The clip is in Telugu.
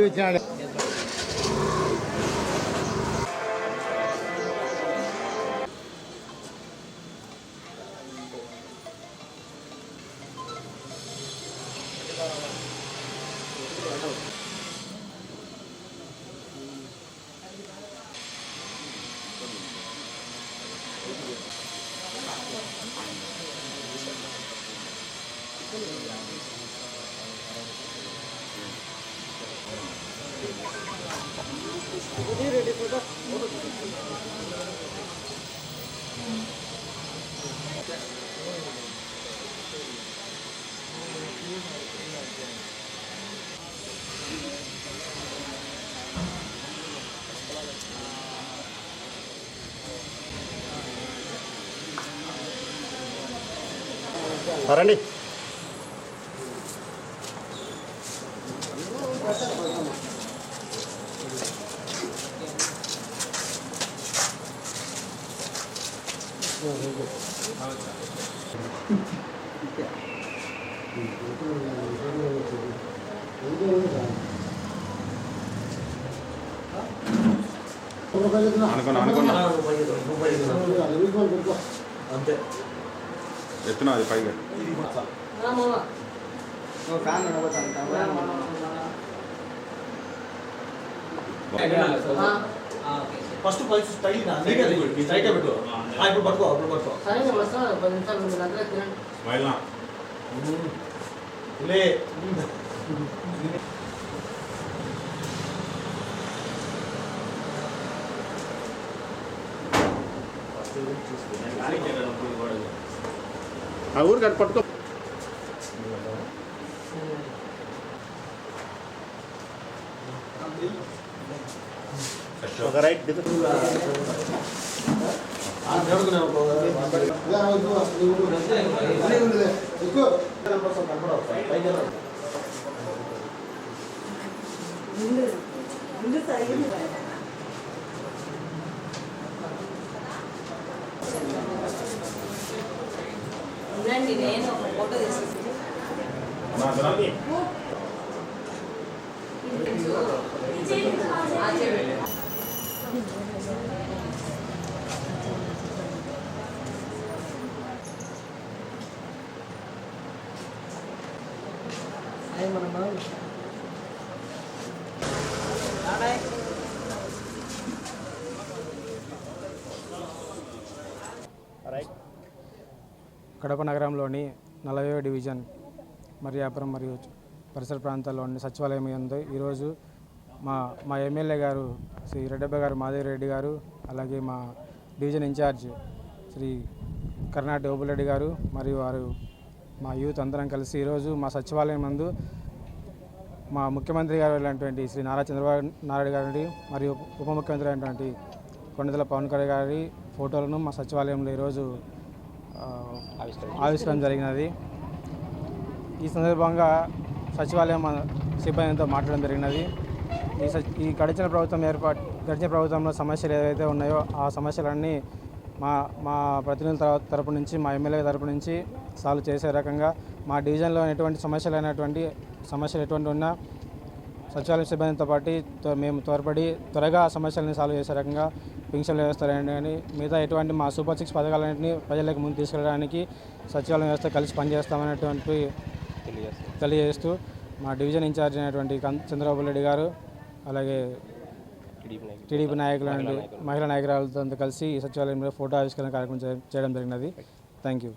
వచ్చినాడు. రండి. అంతే ఎత్తున అది పైగా ఫస్ట్ పల్స్ స్టైల్ స్ట్రైట్ పెట్టు. ఇప్పుడు పట్టుకో లే ఆ ఊరు కట్టు పట్టుకో. ఒక రైట్ నేను ఒక ఫోటో తీసుకుంటాను. కడప నగరంలోని 40వ డివిజన్ మరియాపురం మరియు పరిసర ప్రాంతాల్లోని సచివాలయం యందు ఈరోజు మా ఎమ్మెల్యే గారు శ్రీ రెడ్డప్ప గారు మాధవిరెడ్డి గారు, అలాగే మా డివిజన్ ఇన్ఛార్జ్ శ్రీ కర్ణాటి ఓబులరెడ్డి గారు మరియు వారు మా యూత్ అందరం కలిసి ఈరోజు మా సచివాలయం నందు మా ముఖ్యమంత్రి గారు అయినటువంటి శ్రీ నారా చంద్రబాబు నాయుడు గారి మరియు ఉప ముఖ్యమంత్రి అయినటువంటి కొండదల పవన్ కళ్యాణ్ గారి ఫోటోలను మా సచివాలయంలో ఈరోజు ఆవిష్కరణ జరిగినది. ఈ సందర్భంగా సచివాలయం సిబ్బందితో మాట్లాడడం జరిగినది. ఈ గడిచిన ప్రభుత్వంలో సమస్యలు ఏవైతే ఉన్నాయో ఆ సమస్యలన్నీ మా ప్రతినిధుల తరపు నుంచి, మా ఎమ్మెల్యే తరపు నుంచి సాల్వ్ చేసే రకంగా మా డివిజన్లో ఎటువంటి సమస్యలు ఎటువంటి ఉన్నా సచివాలయ సిబ్బందితో పాటు మేము త్వరగా సమస్యలను సాల్వ్ చేసే రకంగా పింఛన్ వ్యవస్థ కానీ మిగతా ఎటువంటి మా సూపర్ 6 పథకాలన్నింటినీ ప్రజలకు ముందు తీసుకెళ్ళడానికి సచివాలయ వ్యవస్థ కలిసి పనిచేస్తామనేటువంటి తెలియజేస్తూ మా డివిజన్ ఇన్ఛార్జ్ అయినటువంటి చంద్రబాబు రెడ్డి గారు, అలాగే టీడీపీ నాయకులు, మహిళా నాయకురాలతో కలిసి ఈ సచివాలయంలో ఫోటో ఆవిష్కరణ కార్యక్రమం చేయడం జరిగినది. Thank you.